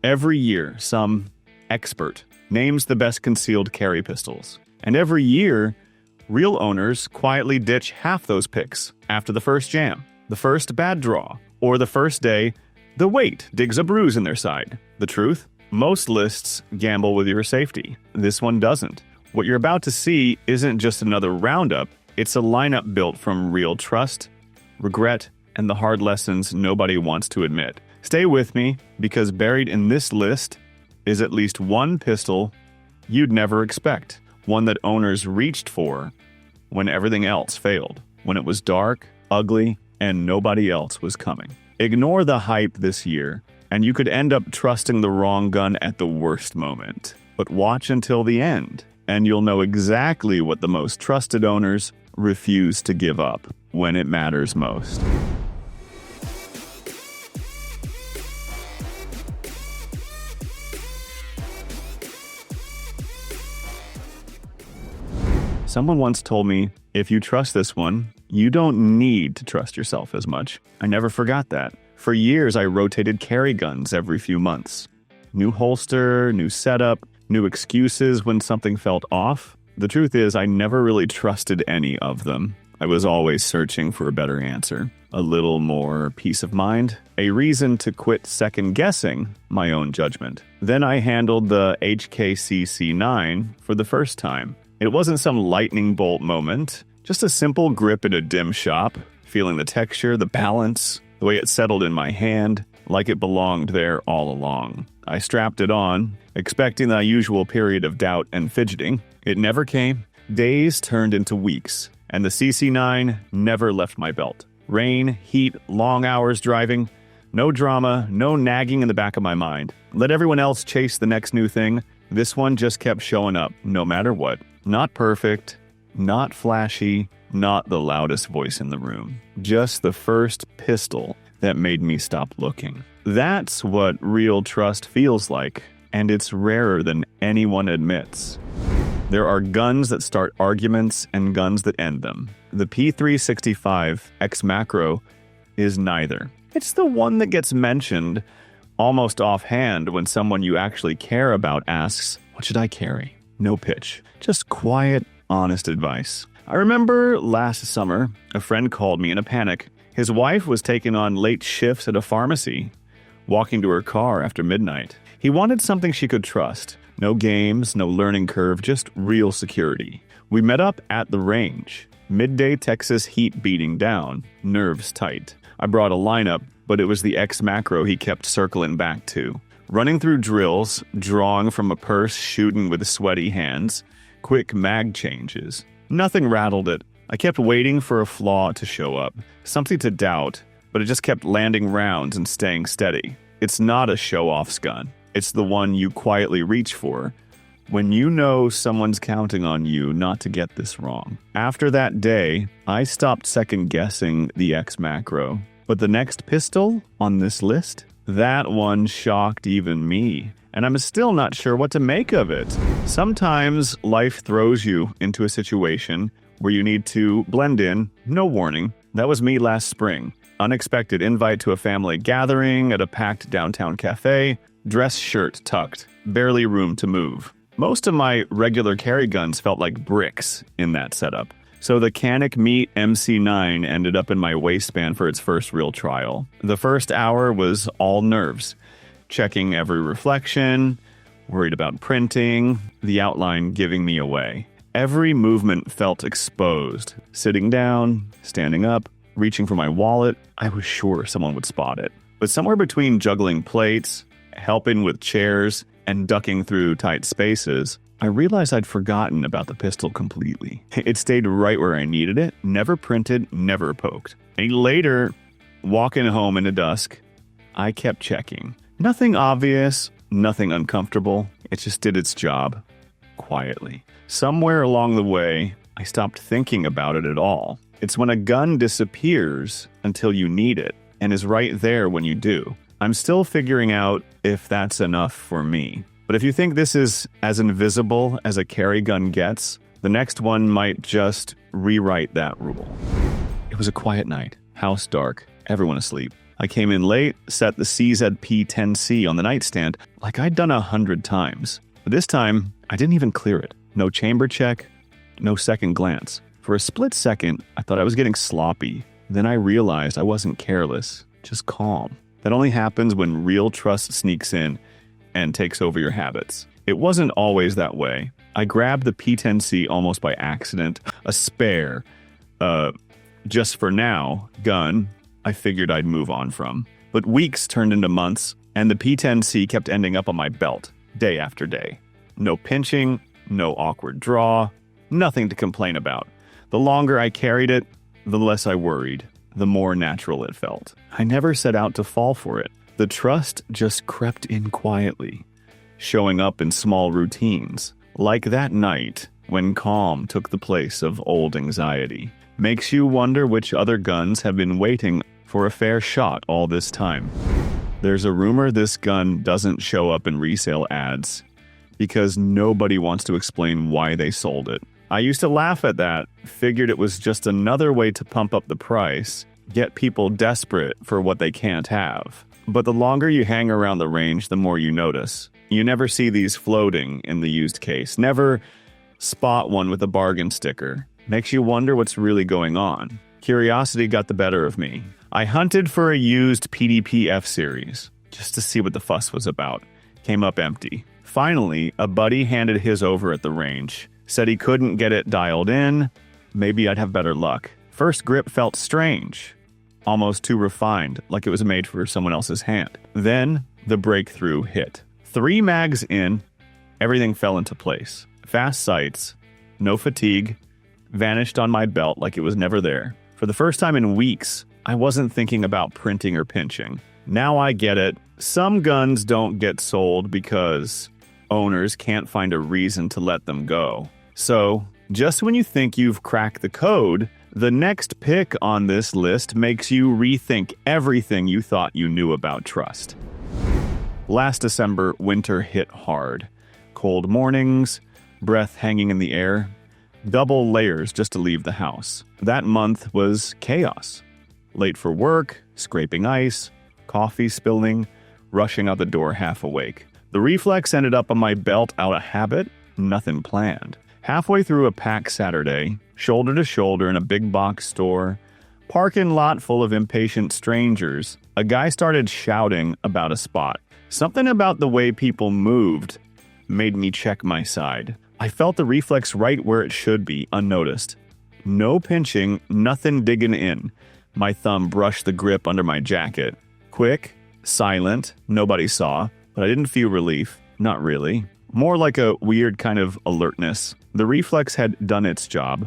Every year, some expert names the best concealed carry pistols. And every year, real owners quietly ditch half those picks after the first jam, the first bad draw, or the first day the weight digs a bruise in their side. The truth? Most lists gamble with your safety. This one doesn't. What you're about to see isn't just another roundup, it's a lineup built from real trust, regret, and the hard lessons nobody wants to admit. Stay with me, because buried in this list is at least one pistol you'd never expect. One that owners reached for when everything else failed. When it was dark, ugly, and nobody else was coming. Ignore the hype this year, and you could end up trusting the wrong gun at the worst moment. But watch until the end, and you'll know exactly what the most trusted owners refuse to give up when it matters most. Someone once told me, if you trust this one, you don't need to trust yourself as much. I never forgot that. For years, I rotated carry guns every few months. New holster, new setup, new excuses when something felt off. The truth is, I never really trusted any of them. I was always searching for a better answer. A little more peace of mind. A reason to quit second-guessing my own judgment. Then I handled the Heckler Koch CC9 for the first time. It wasn't some lightning bolt moment, just a simple grip in a dim shop, feeling the texture, the balance, the way it settled in my hand, like it belonged there all along. I strapped it on, expecting the usual period of doubt and fidgeting. It never came. Days turned into weeks, and the CC9 never left my belt. Rain, heat, long hours driving, no drama, no nagging in the back of my mind. Let everyone else chase the next new thing. This one just kept showing up, no matter what. Not perfect, not flashy, not the loudest voice in the room. Just the first pistol that made me stop looking. That's what real trust feels like, and it's rarer than anyone admits. There are guns that start arguments and guns that end them. The P365 XMacro is neither. It's the one that gets mentioned almost offhand when someone you actually care about asks, "What should I carry?" No pitch. Just quiet, honest advice. I remember last summer, a friend called me in a panic. His wife was taking on late shifts at a pharmacy, walking to her car after midnight. He wanted something she could trust. No games, no learning curve, just real security. We met up at the range. Midday Texas heat beating down, nerves tight. I brought a lineup, but it was the XMacro he kept circling back to. Running through drills, drawing from a purse, shooting with sweaty hands, quick mag changes. Nothing rattled it. I kept waiting for a flaw to show up, something to doubt, but it just kept landing rounds and staying steady. It's not a show-off gun. It's the one you quietly reach for when you know someone's counting on you not to get this wrong. After that day, I stopped second-guessing the XMacro. But the next pistol on this list? That one shocked even me, and I'm still not sure what to make of it. Sometimes life throws you into a situation where you need to blend in, no warning. That was me last spring. Unexpected invite to a family gathering at a packed downtown cafe, dress shirt tucked, barely room to move. Most of my regular carry guns felt like bricks in that setup. So the Canik Mete MC9 ended up in my waistband for its first real trial. The first hour was all nerves, checking every reflection, worried about printing, the outline giving me away. Every movement felt exposed. Sitting down, standing up, reaching for my wallet, I was sure someone would spot it. But somewhere between juggling plates, helping with chairs, and ducking through tight spaces, I realized I'd forgotten about the pistol completely. It stayed right where I needed it, never printed, never poked. And later, walking home in the dusk, I kept checking. Nothing obvious, nothing uncomfortable. It just did its job, quietly. Somewhere along the way, I stopped thinking about it at all. It's when a gun disappears until you need it, and is right there when you do. I'm still figuring out if that's enough for me. But if you think this is as invisible as a carry gun gets, the next one might just rewrite that rule. It was a quiet night, house dark, everyone asleep. I came in late, set the CZP-10C on the nightstand like I'd done 100 times. But this time, I didn't even clear it. No chamber check, no second glance. For a split second, I thought I was getting sloppy. Then I realized I wasn't careless, just calm. That only happens when real trust sneaks in and takes over your habits. It wasn't always that way. I grabbed the P10C almost by accident, a spare, just for now, gun I figured I'd move on from. But weeks turned into months, and the P10C kept ending up on my belt, day after day. No pinching, no awkward draw, nothing to complain about. The longer I carried it, the less I worried, the more natural it felt. I never set out to fall for it. The trust just crept in quietly, showing up in small routines, like that night when calm took the place of old anxiety. Makes you wonder which other guns have been waiting for a fair shot all this time. There's a rumor this gun doesn't show up in resale ads because nobody wants to explain why they sold it. I used to laugh at that, figured it was just another way to pump up the price, get people desperate for what they can't have. But the longer you hang around the range, the more you notice. You never see these floating in the used case, never spot one with a bargain sticker. Makes you wonder what's really going on. Curiosity got the better of me. I hunted for a used PDP F-Series, just to see what the fuss was about. Came up empty. Finally, a buddy handed his over at the range. Said he couldn't get it dialed in. Maybe I'd have better luck. First grip felt strange. Almost too refined, like it was made for someone else's hand. Then, the breakthrough hit. 3 mags in, everything fell into place. Fast sights, no fatigue, vanished on my belt like it was never there. For the first time in weeks, I wasn't thinking about printing or pinching. Now I get it. Some guns don't get sold because owners can't find a reason to let them go. So, just when you think you've cracked the code, the next pick on this list makes you rethink everything you thought you knew about trust. Last December, winter hit hard. Cold mornings, breath hanging in the air, double layers just to leave the house. That month was chaos. Late for work, scraping ice, coffee spilling, rushing out the door half awake. The Reflex ended up on my belt out of habit, nothing planned. Halfway through a packed Saturday, shoulder to shoulder in a big box store, parking lot full of impatient strangers, a guy started shouting about a spot. Something about the way people moved made me check my side. I felt the Reflex right where it should be, unnoticed. No pinching, nothing digging in. My thumb brushed the grip under my jacket. Quick, silent, nobody saw, but I didn't feel relief. Not really. More like a weird kind of alertness. The Reflex had done its job.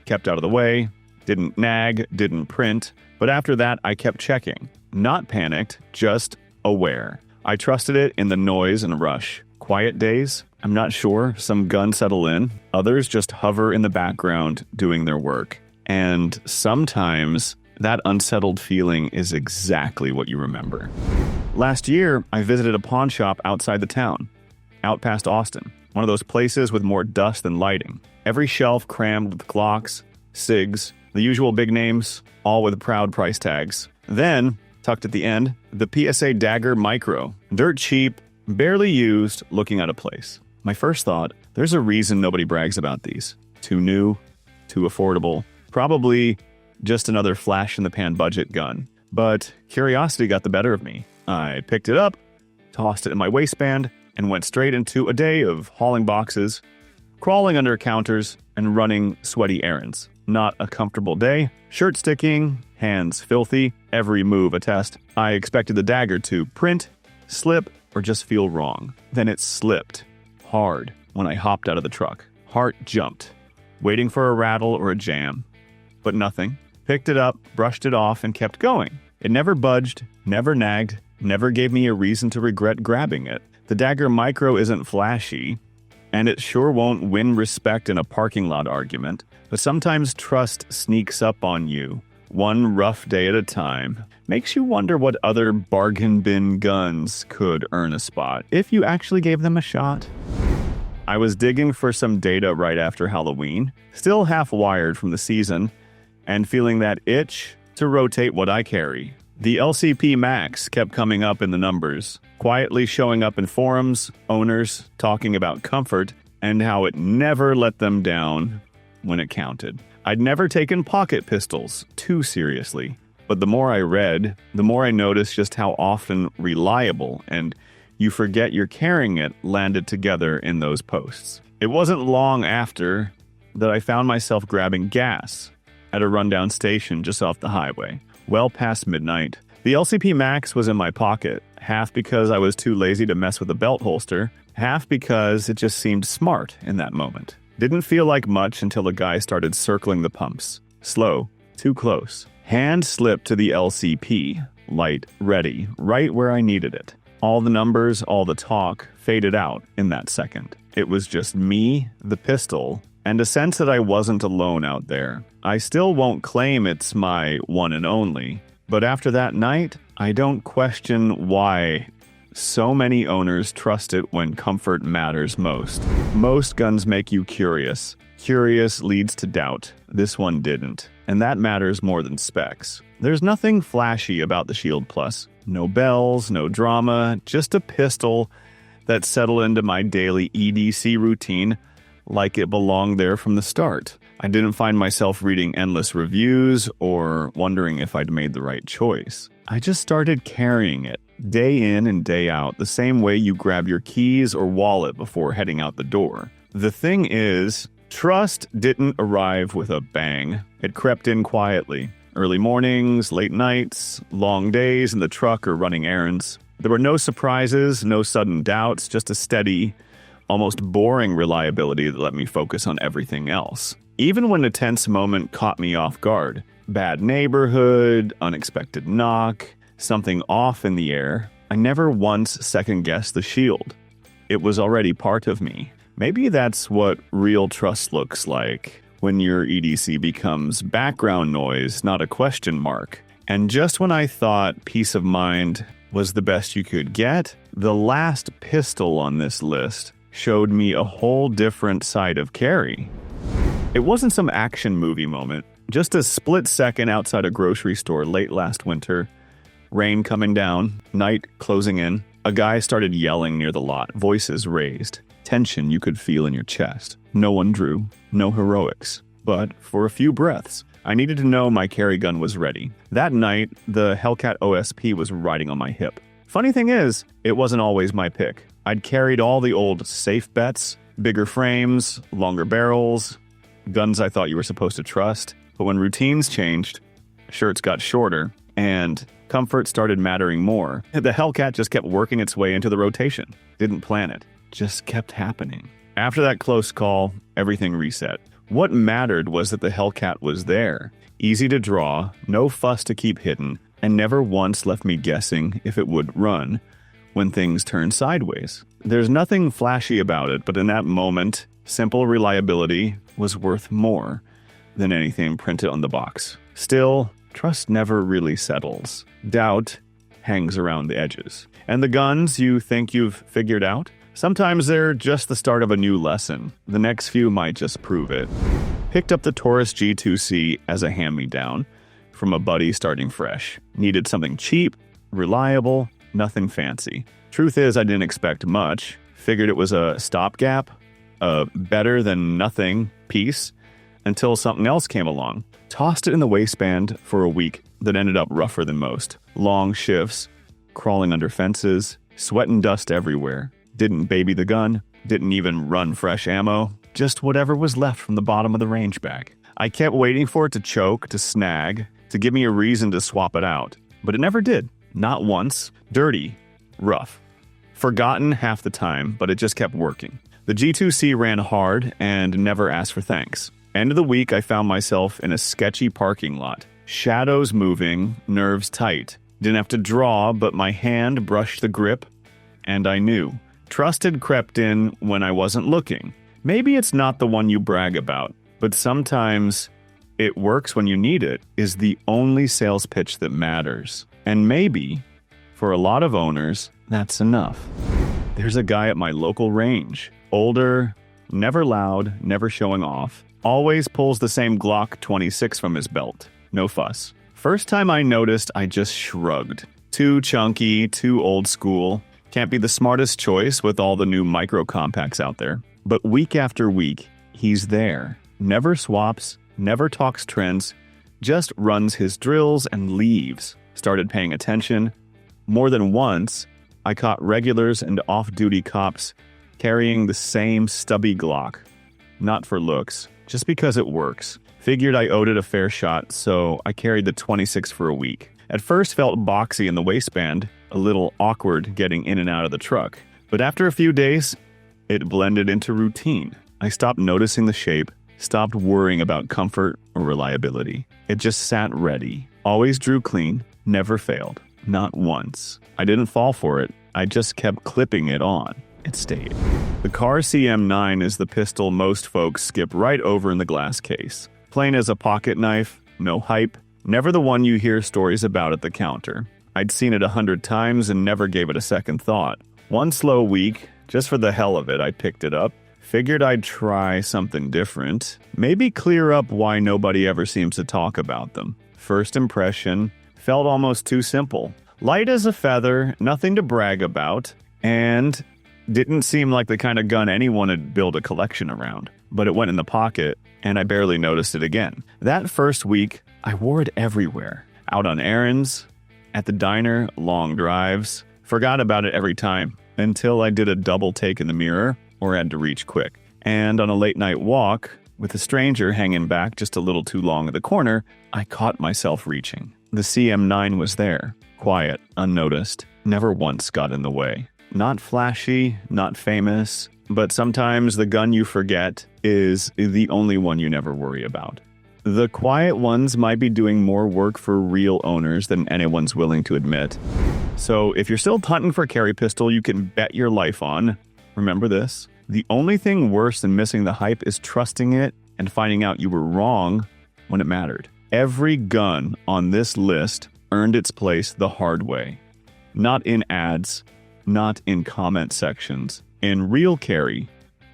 Kept out of the way, didn't nag, didn't print, but after that I kept checking. Not panicked, just aware. I trusted it in the noise and rush. Quiet days, I'm not sure, some guns settle in. Others just hover in the background doing their work. And sometimes that unsettled feeling is exactly what you remember. Last year, I visited a pawn shop outside the town, out past Austin. One of those places with more dust than lighting. Every shelf crammed with Glocks, SIGs, the usual big names, all with proud price tags. Then, tucked at the end, the PSA Dagger Micro. Dirt cheap, barely used, looking out of place. My first thought, there's a reason nobody brags about these. Too new, too affordable, probably just another flash-in-the-pan budget gun. But curiosity got the better of me. I picked it up, tossed it in my waistband, and went straight into a day of hauling boxes, crawling under counters, and running sweaty errands. Not a comfortable day. Shirt sticking, hands filthy, every move a test. I expected the dagger to print, slip, or just feel wrong. Then it slipped. Hard when I hopped out of the truck. Heart jumped, waiting for a rattle or a jam. But nothing. Picked it up, brushed it off, and kept going. It never budged, never nagged, never gave me a reason to regret grabbing it. The Dagger Micro isn't flashy, and it sure won't win respect in a parking lot argument, but sometimes trust sneaks up on you, one rough day at a time. Makes you wonder what other bargain bin guns could earn a spot, if you actually gave them a shot. I was digging for some data right after Halloween, still half wired from the season, and feeling that itch to rotate what I carry. The LCP Max kept coming up in the numbers, quietly showing up in forums, owners talking about comfort, and how it never let them down when it counted. I'd never taken pocket pistols too seriously, but the more I read, the more I noticed just how often reliable and you forget you're carrying it landed together in those posts. It wasn't long after that I found myself grabbing gas at a rundown station just off the highway, well past midnight. The LCP Max was in my pocket, half because I was too lazy to mess with a belt holster, half because it just seemed smart in that moment. Didn't feel like much until a guy started circling the pumps. Slow, too close. Hand slipped to the LCP, light, ready, right where I needed it. All the numbers, all the talk, faded out in that second. It was just me, the pistol, and a sense that I wasn't alone out there. I still won't claim it's my one and only, but after that night, I don't question why so many owners trust it when comfort matters most. Most guns make you curious. Curious leads to doubt. This one didn't, and that matters more than specs. There's nothing flashy about the Shield Plus. No bells, no drama, just a pistol that settled into my daily EDC routine like it belonged there from the start. I didn't find myself reading endless reviews or wondering if I'd made the right choice. I just started carrying it, day in and day out, the same way you grab your keys or wallet before heading out the door. The thing is, trust didn't arrive with a bang. It crept in quietly. Early mornings, late nights, long days in the truck or running errands. There were no surprises, no sudden doubts, just a steady, almost boring reliability that let me focus on everything else. Even when a tense moment caught me off guard, bad neighborhood, unexpected knock, something off in the air, I never once second-guessed the Shield. It was already part of me. Maybe that's what real trust looks like, when your EDC becomes background noise, not a question mark. And just when I thought peace of mind was the best you could get, the last pistol on this list showed me a whole different side of carry. It wasn't some action movie moment, just a split second outside a grocery store late last winter, rain coming down, night closing in. A guy started yelling near the lot, voices raised. Tension you could feel in your chest. No one drew, no heroics. But for a few breaths, I needed to know my carry gun was ready. That night, the Hellcat OSP was riding on my hip. Funny thing is, it wasn't always my pick. I'd carried all the old safe bets, bigger frames, longer barrels, guns I thought you were supposed to trust. But when routines changed, shirts got shorter, and comfort started mattering more. The Hellcat just kept working its way into the rotation. Didn't plan it. Just kept happening. After that close call, everything reset. What mattered was that the Hellcat was there. Easy to draw, no fuss to keep hidden, and never once left me guessing if it would run when things turned sideways. There's nothing flashy about it, but in that moment, simple reliability was worth more than anything printed on the box. Still, trust never really settles. Doubt hangs around the edges. And the guns you think you've figured out? Sometimes they're just the start of a new lesson. The next few might just prove it. Picked up the Taurus G2C as a hand-me-down from a buddy starting fresh. Needed something cheap, reliable, nothing fancy. Truth is, I didn't expect much. Figured it was a stopgap, a better than nothing piece, until something else came along. Tossed it in the waistband for a week that ended up rougher than most. Long shifts, crawling under fences, sweat and dust everywhere. Didn't baby the gun, didn't even run fresh ammo, just whatever was left from the bottom of the range bag. I kept waiting for it to choke, to snag, to give me a reason to swap it out. But it never did. Not once. Dirty. Rough. Forgotten half the time, but it just kept working. The G2C ran hard and never asked for thanks. End of the week, I found myself in a sketchy parking lot. Shadows moving, nerves tight. Didn't have to draw, but my hand brushed the grip, and I knew. Trust had crept in when I wasn't looking. Maybe it's not the one you brag about, but sometimes it works when you need it is the only sales pitch that matters. And maybe, for a lot of owners, that's enough. There's a guy at my local range. Older, never loud, never showing off. Always pulls the same Glock 26 from his belt. No fuss. First time I noticed, I just shrugged. Too chunky, too old school. Can't be the smartest choice with all the new micro compacts out there. But week after week, he's there. Never swaps, never talks trends, just runs his drills and leaves. Started paying attention. More than once, I caught regulars and off-duty cops carrying the same stubby Glock. Not for looks, just because it works. Figured I owed it a fair shot, so I carried the 26 for a week. At first felt boxy in the waistband, a little awkward getting in and out of the truck. But after a few days, it blended into routine. I stopped noticing the shape, stopped worrying about comfort or reliability. It just sat ready. Always drew clean, never failed. Not once. I didn't fall for it. I just kept clipping it on. It stayed. The Kahr CM9 is the pistol most folks skip right over in the glass case. Plain as a pocket knife, no hype, never the one you hear stories about at the counter. I'd seen it 100 times and never gave it a second thought. One slow week, just for the hell of it, I picked it up. Figured I'd try something different. Maybe clear up why nobody ever seems to talk about them. First impression, felt almost too simple. Light as a feather, nothing to brag about, and didn't seem like the kind of gun anyone would build a collection around. But it went in the pocket, and I barely noticed it again. That first week, I wore it everywhere. Out on errands, at the diner, long drives. Forgot about it every time, until I did a double take in the mirror, or had to reach quick. And on a late night walk, with a stranger hanging back just a little too long at the corner, I caught myself reaching. The CM9 was there, quiet, unnoticed, never once got in the way. Not flashy, not famous, but sometimes the gun you forget is the only one you never worry about. The quiet ones might be doing more work for real owners than anyone's willing to admit. So if you're still hunting for a carry pistol you can bet your life on, remember this: the only thing worse than missing the hype is trusting it and finding out you were wrong when it mattered. Every gun on this list earned its place the hard way. Not in ads, not in comment sections. In real carry,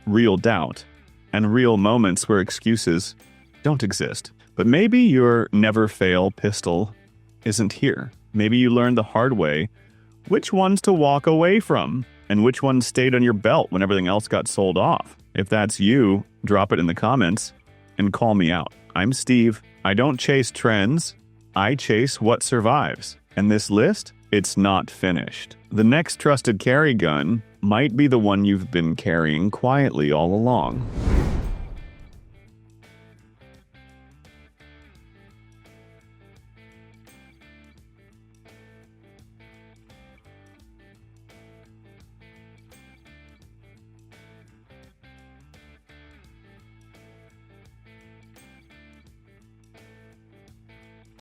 real doubt, and real moments where excuses don't exist. But maybe your never-fail pistol isn't here. Maybe you learned the hard way which ones to walk away from and which ones stayed on your belt when everything else got sold off. If that's you, drop it in the comments and call me out. I'm Steve. I don't chase trends. I chase what survives. And this list, it's not finished. The next trusted carry gun might be the one you've been carrying quietly all along.